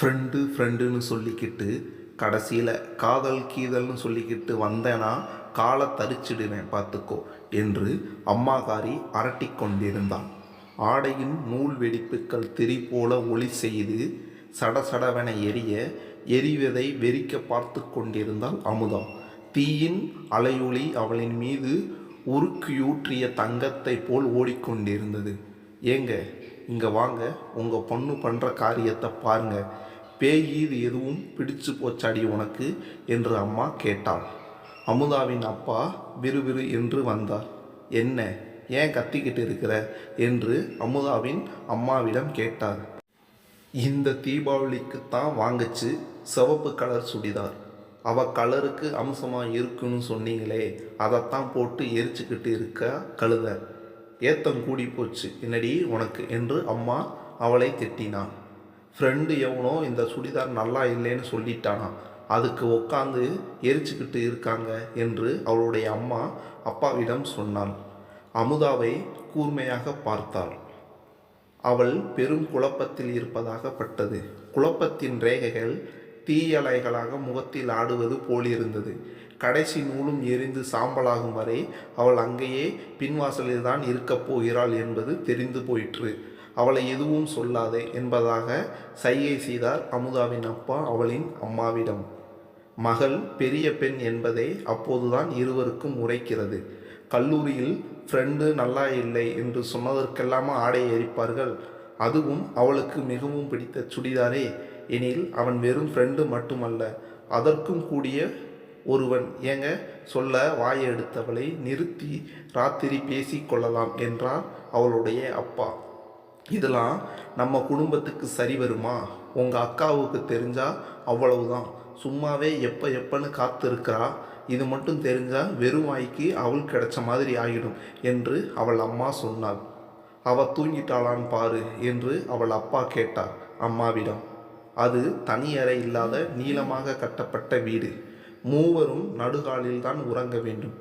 ஃப்ரெண்டுன்னு சொல்லிக்கிட்டு கடைசியில் காதல் கீதல்னு சொல்லிக்கிட்டு வந்தேனா காலை தரிச்சிடுவேன் பார்த்துக்கோ என்று அம்மாகாரி அரட்டி கொண்டிருந்தான். ஆடையின் நூல் வெடிப்புகள் திரி போல ஒளி செய்து சடசடவென எரிவதை வெறிக்க பார்த்து கொண்டிருந்தாள் அமுதா. தீயின் அலையொளி அவளின் மீது உருக்கியூற்றிய தங்கத்தை போல் ஓடிக்கொண்டிருந்தது. ஏங்க, இங்கே வாங்க, உங்கள் பொண்ணு பண்ணுற காரியத்தை பாருங்க. பேயீது எதுவும் பிடிச்சு போச்சாடி உனக்கு என்று அம்மா கேட்டாள். அமுதாவின் அப்பா விறுவிறு என்று வந்தார். என்ன, ஏன் கத்திக்கிட்டு இருக்கிற என்று அமுதாவின் அம்மாவிடம் கேட்டார். இந்த தீபாவளிக்குத்தான் வாங்குச்சு சிவப்பு கலர் சுடிதார். கலருக்கு அம்சமாக இருக்குன்னு சொன்னீங்களே, அதைத்தான் போட்டு எரிச்சுக்கிட்டு இருக்க கழுத. ஏத்தம் கூடி போச்சு என்னடி உனக்கு என்று அம்மா அவளை திட்டினான். ஃப்ரெண்டு எவனோ இந்த சுடிதார் நல்லா இல்லைன்னு சொல்லிட்டானா, அதுக்கு உட்காந்து எரிச்சுக்கிட்டு இருக்காங்க என்று அவளுடைய அம்மா அப்பாவிடம் சொன்னாள். அமுதாவை கூர்மையாக பார்த்தாள். அவள் பெரும் குழப்பத்தில் இருப்பதாக பட்டது. குழப்பத்தின் ரேகைகள் தீயலைகளாக முகத்தில் ஆடுவது போலிருந்தது. கடைசி நூலும் எரிந்து சாம்பலாகும் வரை அவள் அங்கேயே பின்வாசலில்தான் இருக்கப் போகிறாள் என்பது தெரிந்து போயிற்று. அவளை எதுவும் சொல்லாதே என்பதாக சைகை செய்தார் அமுதாவின் அப்பா அவளின் அம்மாவிடம். மகள் பெரிய பெண் என்பதை அப்போதுதான் இருவருக்கும் உரைக்கிறது. கல்லூரியில் ஃப்ரெண்டு நல்லா இல்லை என்று சொன்னதற்கெல்லாமா ஆடை எரிப்பார்கள்? அதுவும் அவளுக்கு மிகவும் பிடித்த சுடிதாரே. எனில் அவன் வெறும் ஃப்ரெண்டு மட்டுமல்ல, அதற்கும் கூடிய ஒருவன். ஏங்க சொல்ல வாயை எடுத்தவளை நிறுத்தி ராத்திரி பேசி கொள்ளலாம் என்றார் அவளுடைய அப்பா. இதெல்லாம் நம்ம குடும்பத்துக்கு சரி வருமா? உங்கள் அக்காவுக்கு தெரிஞ்சா அவ்வளவுதான். சும்மாவே எப்பன்னு காத்திருக்கிறா. இது மட்டும் தெரிஞ்சால் வெறும் வாய்க்கு அவள் கிடைச்ச மாதிரி ஆகிடும் என்று அவள் அம்மா சொன்னாள். அவள் தூங்கிட்டாளான்னு பாரு என்று அவள் அப்பா கேட்டார் அம்மாவிடம். அது தனி அறை இல்லாத நீளமாக கட்டப்பட்ட வீடு. மூவரும் நடுகாலில் தான் உறங்க வேண்டும்.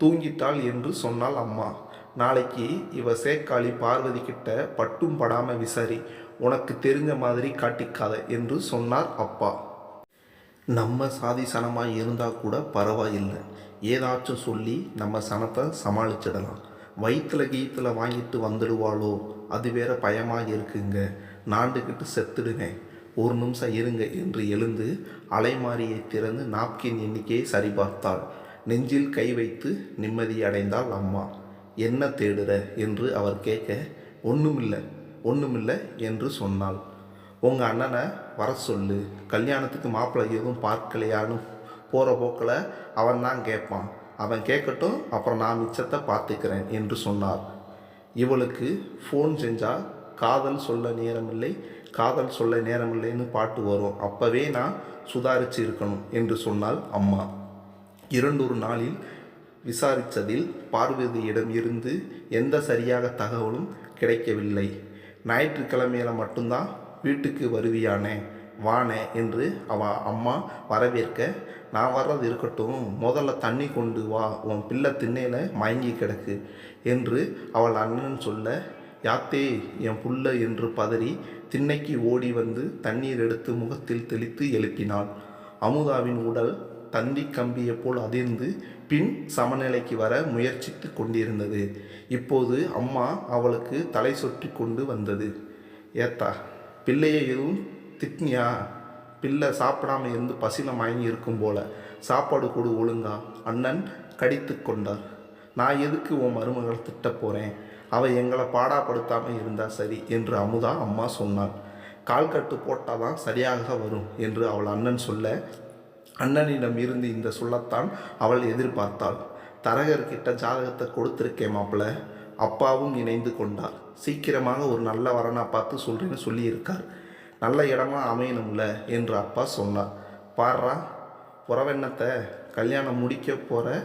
தூங்கிட்டாள் என்று சொன்னாள் அம்மா. நாளைக்கு இவ சேக்காளி பார்வதி கிட்ட பட்டும் படாம விசாரி, உனக்கு தெரிஞ்ச மாதிரி காட்டிக்காத என்று சொன்னார் அப்பா. நம்ம சாதி சனமாக இருந்தால் கூட பரவாயில்லை, ஏதாச்சும் சொல்லி நம்ம சனத்தை சமாளிச்சிடலாம். வயிற்றுல கீத்தில் வாங்கிட்டு வந்துடுவாளோ, அது வேற பயமாக இருக்குங்க. நாண்டுக்கிட்டு செத்துடுவேன். ஒரு நிமிஷம் இருங்க என்று எழுந்து அலைமாரியை திறந்து நாப்கின் எண்ணிக்கையை சரிபார்த்தாள். நெஞ்சில் கை வைத்து நிம்மதி அடைந்தாள் அம்மா. என்ன தேடுற என்று அவர் கேட்க, ஒன்றுமில்லை என்று சொன்னாள். உங்கள் அண்ணனை வர சொல்லு, கல்யாணத்துக்கு மாப்பிள்ளை எதுவும் பார்க்கலையான்னு போகிற போக்கில் அவன் தான் கேட்பான். அவன் கேட்கட்டும், அப்புறம் நான் மிச்சத்தை பார்த்துக்கிறேன் என்று சொன்னார். இவளுக்கு ஃபோன் செஞ்சால் காதல் சொல்ல நேரமில்லைன்னு பாட்டு வரும். அப்போவே நான் சுதாரித்து இருக்கணும் என்று சொன்னாள் அம்மா. 2 நாளில் விசாரித்ததில் பார்வதியிடம் இருந்து எந்த சரியாக தகவலும் கிடைக்கவில்லை. ஞாயிற்றுக்கிழமையில் மட்டும்தான் வீட்டுக்கு வருவியானே, வானே என்று அம்மா வரவேற்க, நான் வர்றது இருக்கட்டும், முதல்ல தண்ணி கொண்டு வா, உன் பிள்ளை திண்ணையில் மயங்கி கிடக்கு என்று அவள் அண்ணன் சொல்ல, யாத்தே என் புள்ள என்று பதறி திண்ணைக்கு ஓடி வந்து தண்ணீர் எடுத்து முகத்தில் தெளித்து எழுப்பினாள். அமுதாவின் உடல் தந்தி கம்பியை போல் அதிர்ந்து பின் சமநிலைக்கு வர முயற்சித்து கொண்டிருந்தது. இப்போது அம்மா அவளுக்கு தலை சொற்றி கொண்டு வந்தது. ஏத்தா, பிள்ளையை எதுவும் திட்னியா? பிள்ளை சாப்பிடாம இருந்து பசியில் மயங்கி இருக்கும் போல, சாப்பாடு கொடு ஒழுங்கா. அண்ணன் கடித்து கொண்டார். நான் எதுக்கு உன் மருமகளை திட்ட போகிறேன்? அவள் எங்களை பாடாப்படுத்தாமல் இருந்தால் சரி என்று அமுதா அம்மா சொன்னாள். கால்கட்டு போட்டால் தான் சரியாக வரும் என்று அவள் அண்ணன் சொல்ல, அண்ணனிடம் இருந்து இந்த சொல்லத்தான் அவள் எதிர்பார்த்தாள். தரகர்கிட்ட ஜாதகத்தை கொடுத்துருக்கேன் மாப்பிள்ள. அப்பாவும் இணைந்து கொண்டார். சீக்கிரமாக ஒரு நல்ல வரனா பார்த்து சொல்கிறேன்னு சொல்லியிருக்கார். நல்ல இடமா அமையணும்ல என்று அப்பா சொன்னார். பாடுறா புறவெண்ணத்தை, கல்யாணம் முடிக்க போகிற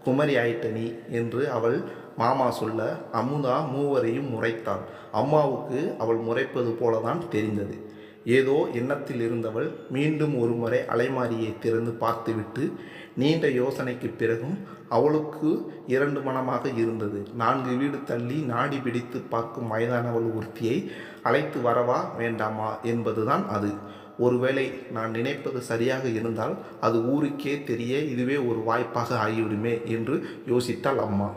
குமரி ஆயிட்ட நீ என்று அவள் மாமா சொல்ல, அமுதா மூவரையும் முறைத்தாள். அம்மாவுக்கு அவள் முறைப்பது போலதான் தெரிந்தது. ஏதோ எண்ணத்தில் இருந்தவள் மீண்டும் ஒரு முறை அலைமாரியை திறந்து பார்த்துவிட்டு நீண்ட யோசனைக்கு பிறகும் அவளுக்கு 2 மனமாக இருந்தது. 4 வீடு தள்ளி நாடி பிடித்து பார்க்கும் வயதானவள் ஒருத்தியை அழைத்து வரவா வேண்டாமா என்பதுதான் அது. ஒருவேளை நான் நினைப்பது சரியாக இருந்தால் அது ஊருக்கே தெரிய இதுவே ஒரு வாய்ப்பாக ஆகிவிடுமே என்று யோசித்தாள் அம்மா.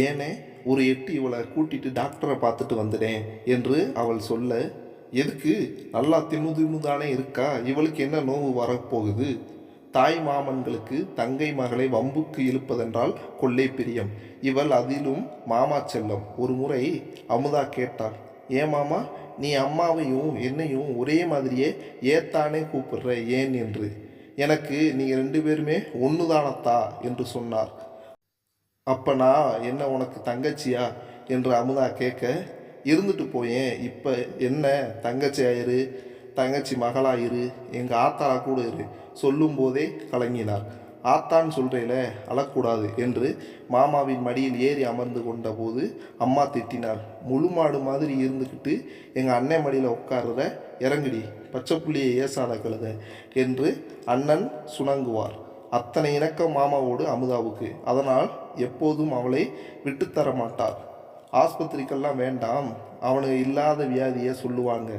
ஏனே ஒரு எட்டு இவளை கூட்டிட்டு டாக்டரை பார்த்துட்டு வந்துடேன் என்று அவள் சொல்ல, எதுக்கு, நல்லா திமுதானே இருக்கா, இவளுக்கு என்ன நோவு வரப்போகுது? தாய் மாமன்களுக்கு தங்கை மகளை வம்புக்கு இழுப்பதென்றால் கொள்ளை பிரியம். இவள் அதிலும் மாமா செல்லம். ஒரு முறை அமுதா கேட்டாள், ஏன் மாமா, நீ அம்மாவையும் என்னையும் ஒரே மாதிரியே ஏத்தானே கூப்பிடுற, ஏன் என்று. எனக்கு நீங்கள் 2 பேருமே ஒன்று தானத்தா என்று சொன்னார். அப்போ நான் என்ன உனக்கு தங்கச்சியா என்று அமுதா கேட்க, இருந்துட்டு போயேன், இப்போ என்ன தங்கச்சி ஆயிரு, தங்கச்சி மகளாயிரு, எங்கள் ஆத்தாளா கூட இரு சொல்லும் போதே கலங்கினார். ஆத்தான் சொல்கிறேல அழக்கூடாது என்று மாமாவின் மடியில் ஏறி அமர்ந்து கொண்ட போது அம்மா திட்டினார். முழு மாடு மாதிரி இருந்துக்கிட்டு எங்கள் அண்ணன் மடியில் உட்கார்ற, இறங்குடி, பச்சை புள்ளியை ஏசாத கழுத என்று அண்ணன் சுணங்குவார். அத்தனை இணக்கம் மாமாவோடு அமுதாவுக்கு. அதனால் எப்போதும் அவளை விட்டுத்தர மாட்டார். ஆஸ்பத்திரிக்கெல்லாம் வேண்டாம், அவனுக்கு இல்லாத வியாதியை சொல்லுவாங்க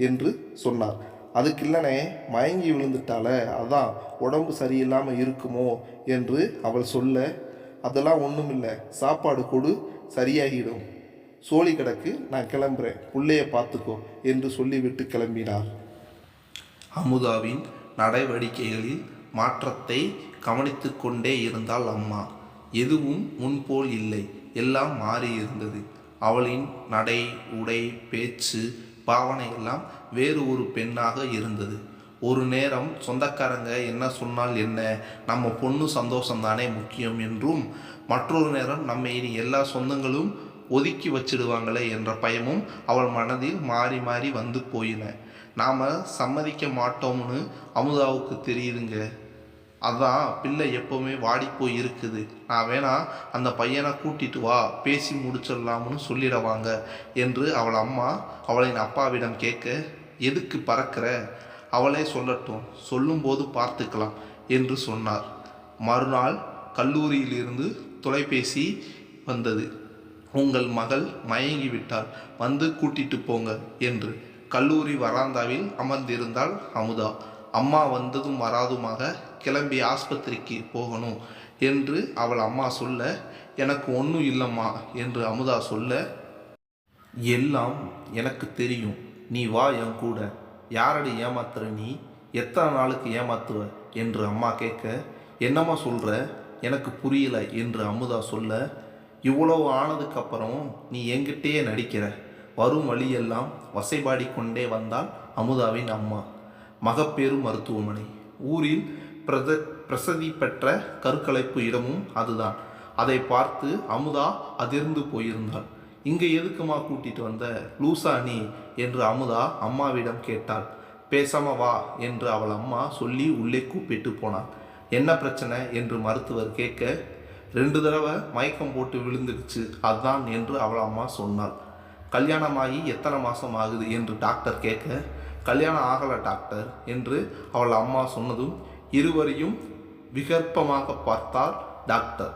என்று சொன்னார். அதுக்கு இல்லைனே, மயங்கி விழுந்துட்டால, அதான் உடம்பு சரியில்லாமல் இருக்குமோ என்று அவள் சொல்ல, அதெல்லாம் ஒன்றுமில்லை, சாப்பாடு கொடு, சரியாகிடும், சோழி கிடக்கு, நான் கிளம்புறேன், புள்ளைய பார்த்துக்கோ என்று சொல்லிவிட்டு கிளம்பினார். அமுதாவின் நடவடிக்கைகளில் மாற்றத்தை கவனித்து கொண்டே இருந்தாள் அம்மா. எதுவும் முன்போல் இல்லை, எல்லாம் மாறியிருந்தது. அவளின் நடை, உடை, பேச்சு, பாவனை எல்லாம் வேறு ஒரு பெண்ணாக இருந்தது. ஒரு நேரம் சொந்தக்காரங்க என்ன சொன்னால் என்ன, நம்ம பொண்ணு சந்தோஷம்தானே முக்கியம் என்றும், மற்றொரு நேரம் நம்ம இனி எல்லா சொந்தங்களும் ஒதுக்கி வச்சிடுவாங்களே என்ற பயமும் அவள் மனதில் மாறி மாறி வந்து போயின. நாம் சம்மதிக்க மாட்டோம்னு அமுதாவுக்கு தெரியுதுங்க. அதான் பிள்ளை எப்போவுமே வாடி போய் இருக்குது, நான் வேணா அந்த பையனை கூட்டிட்டு வா, பேசி முடிச்சிடலாம்னு சொல்லிடவாங்க என்று அவள் அம்மா அவளின் அப்பாவிடம் கேட்க, எதுக்கு பறக்கிற, அவளே சொல்லட்டும், சொல்லும்போது பார்த்துக்கலாம் என்று சொன்னார். மறுநாள் கல்லூரியிலிருந்து தொலைபேசி வந்தது. உங்கள் மகள் மயங்கி விட்டால், வந்து கூட்டிட்டு போங்க என்று. கல்லூரி வராந்தாவில் அமர்ந்திருந்தாள் அமுதா. அம்மா வந்ததும் வராதுமாக கிளம்பி ஆஸ்பத்திரிக்கு போகணும் என்று அவள் அம்மா சொல்ல, எனக்கு ஒன்றும் இல்லைம்மா என்று அமுதா சொல்ல, எல்லாம் எனக்கு தெரியும், நீ வா என் கூட, யாரடி ஏமாத்துற நீ, எத்தனை நாளுக்கு ஏமாத்துவ என்று அம்மா கேட்க, என்னம்மா சொல்கிற, எனக்கு புரியலை என்று அமுதா சொல்ல, இவ்வளவு ஆனதுக்கப்புறம் நீ என்கிட்டயே நடிக்கிற, வரும் வழியெல்லாம் வசைபாடி கொண்டே வந்தாள் அமுதாவின் அம்மா. மகப்பேறு மருத்துவமனை, ஊரில் பிரசித்தி பெற்ற கருக்கலைப்பு இடமும் அதுதான். அதை பார்த்து அமுதா அதிர்ந்து போயிருந்தாள். இங்கே எதுக்குமா கூட்டிட்டு வந்த, லூசா நீ என்று அமுதா அம்மாவிடம் கேட்டாள். பேசாம வா என்று அவள் அம்மா சொல்லி உள்ளே கூப்பிட்டு போனாள். என்ன பிரச்சனை என்று மருத்துவர் கேட்க, 2 தடவை மயக்கம் போட்டு விழுந்துடுச்சு, அதுதான் என்று அவள் அம்மா சொன்னாள். கல்யாணமாகி எத்தனை மாதம் ஆகுது என்று டாக்டர் கேட்க, கல்யாணம் ஆகலை டாக்டர் என்று அவள் அம்மா சொன்னதும் இருவரையும் விகற்பமாக பார்த்தார் டாக்டர்.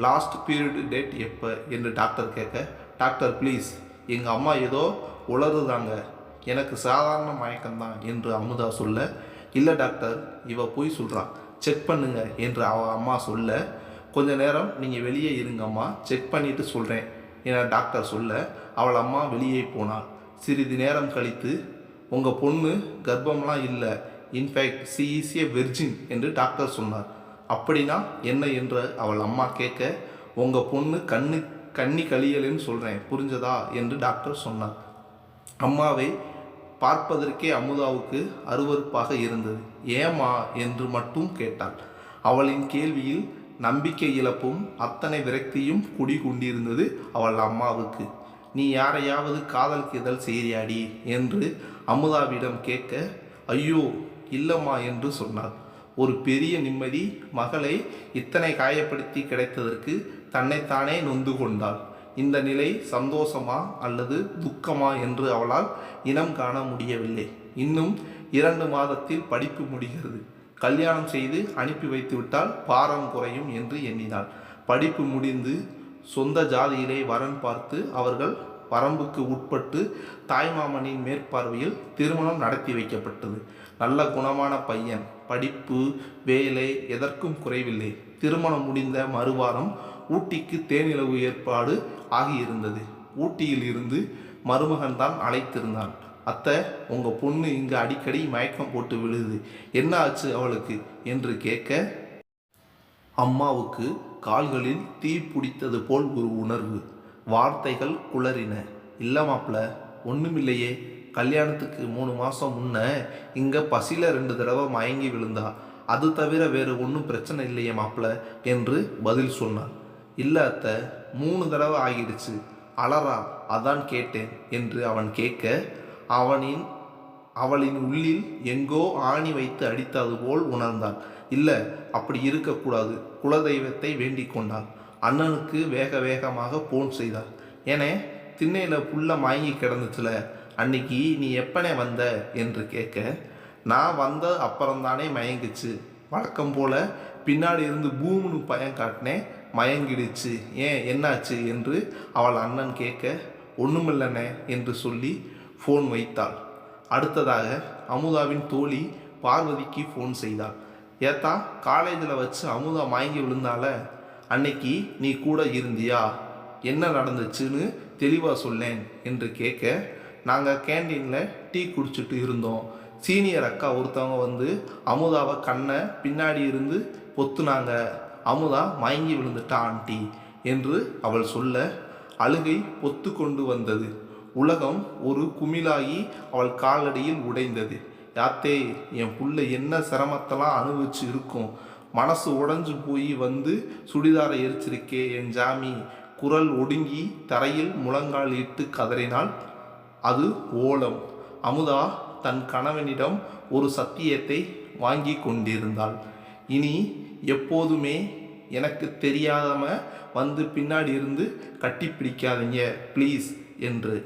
லாஸ்ட் பீரியட் டேட் எப்போ என்று டாக்டர் கேட்க, டாக்டர் ப்ளீஸ், எங்கள் அம்மா ஏதோ உளறுதாங்க, எனக்கு சாதாரண மயக்கம்தான் என்று அமுதா சொல்ல, இல்லை டாக்டர், இவ போய் சொல்கிறான், செக் பண்ணுங்க என்று அவள் அம்மா சொல்ல, கொஞ்ச நேரம் நீங்கள் வெளியே இருங்கம்மா, செக் பண்ணிவிட்டு சொல்கிறேன் என டாக்டர் சொல்ல, அவள் அம்மா வெளியே போனாள். சிறிது நேரம் கழித்து, உங்கள் பொண்ணு கர்ப்பம்லாம் இல்லை, in fact C is a virgin என்று டாக்டர் சொன்னார். அப்படின்னா என்ன என்று அவள் அம்மா கேட்க, உங்கள் பொண்ணு கண்ணி கழியலைன்னு சொல்கிறேன், புரிஞ்சதா என்று டாக்டர் சொன்னார். அம்மாவை பார்ப்பதற்கே அமுதாவுக்கு அருவருப்பாக இருந்தது. ஏமா என்று மட்டும் கேட்டாள். அவளின் கேள்வியில் நம்பிக்கை இழப்பும் அத்தனை விரக்தியும் குடிகொண்டிருந்தது அவள் அம்மாவுக்கு. நீ யாரையாவது காதல் கீதல் செய்யாடி என்று அமுதாவிடம் கேட்க, ஐயோ இல்லம்மா என்று சொன்னார். ஒரு பெரிய நிம்மதி. மகளை இத்தனை காயப்படுத்தி கிடைத்ததற்கு தன்னைத்தானே நொந்து கொண்டாள். இந்த நிலை சந்தோஷமா அல்லது துக்கமா என்று அவளால் இனம் காண முடியவில்லை. இன்னும் 2 மாதத்தில் படிப்பு முடிகிறது. கல்யாணம் செய்து அனுப்பி வைத்துவிட்டால் பாரம் குறையும் என்று எண்ணினாள். படிப்பு முடிந்து சொந்த ஜாதியிலே வரன் பார்த்து அவர்கள் வரம்புக்கு உட்பட்டு தாய்மாமனின் மேற்பார்வையில் திருமணம் நடத்தி வைக்கப்பட்டது. நல்ல குணமான பையன், படிப்பு, வேலை எதற்கும் குறைவில்லை. திருமணம் முடிந்த மறுவாரம் ஊட்டிக்கு தேனிலவு ஏற்பாடு ஆகியிருந்தது. ஊட்டியில் இருந்து மருமகன் தான் அழைத்திருந்தான். அத்தை, உங்கள் பொண்ணு இங்கே அடிக்கடி மயக்கம் போட்டு விழுது, என்ன ஆச்சு அவளுக்கு என்று கேட்க, அம்மாவுக்கு கால்களில் தீ பிடித்தது போல் ஒரு உணர்வு. வார்த்தைகள் குளறின. இல்லை மாப்பிள்ள, ஒன்றுமில்லையே, கல்யாணத்துக்கு 3 மாதம் முன்ன இங்கே பசியில் 2 தடவை மயங்கி விழுந்தா, அது தவிர வேறு ஒன்றும் பிரச்சனை இல்லையே மாப்பிள்ள என்று பதில் சொன்னான். இல்லை அத்தை, 3 தடவை ஆகிடுச்சு, அலறா, அதான் கேட்டேன் என்று அவன் கேட்க, அவளின் உள்ளில் எங்கோ ஆணி வைத்து அடித்தது போல் உணர்ந்தாள். இல்லை, அப்படி இருக்கக்கூடாது. குலதெய்வத்தை வேண்டிக் கொண்டாள். அண்ணனுக்கு வேக வேகமாக போன் செய்தாள். ஏனே, திண்ணையில் புல்ல மயங்கி கிடந்துச்சுல, அன்னைக்கு நீ எப்பனே வந்த என்று கேட்க, நான் வந்த அப்புறம்தானே மயங்குச்சு, வழக்கம் போல பின்னாடி இருந்து பூமுன்னு பயம் காட்டினேன், மயங்கிடுச்சு, ஏன் என்னாச்சு என்று அவள் அண்ணன் கேட்க, ஒன்றுமில்லனே என்று சொல்லி ஃபோன் வைத்தாள். அடுத்ததாக அமுதாவின் தோழி பார்வதிக்கு ஃபோன் செய்தாள். ஏத்தா, காலேஜில் வச்சு அமுதா மயங்கி விழுந்தால, அன்னைக்கு நீ கூட இருந்தியா, என்ன நடந்துச்சுன்னு தெளிவாக சொல்லேன் என்று கேட்க, நாங்கள் கேண்டீனில் டீ குடிச்சிட்டு இருந்தோம். சீனியர் அக்கா ஒருத்தவங்க வந்து அமுதாவை கண்ணை பின்னாடி இருந்து பொத்துனாங்க. அமுதா மயங்கி விழுந்துட்டா ஆண்டி என்று அவள் சொல்ல, அழுகை பொத்து கொண்டு வந்தது. உலகம் ஒரு குமிழாகி அவள் காலடியில் உடைந்தது. யாத்தே, என் புள்ள என்ன சிரமத்தெல்லாம் அனுபவிச்சு இருக்கும், மனசு உடைஞ்சு போய் வந்து சுடிதாரை எரிச்சிருக்கே என் ஜாமி. குரல் ஒடுங்கி தரையில் முழங்கால் இட்டு கதறினாள். அது ஓலம். அமுதா தன் கணவனிடம் ஒரு சத்தியத்தை வாங்கி கொண்டிருந்தாள். இனி எப்போதுமே எனக்கு தெரியாதம வந்து பின்னாடி இருந்து கட்டி பிடிக்காதீங்க ப்ளீஸ் என்று.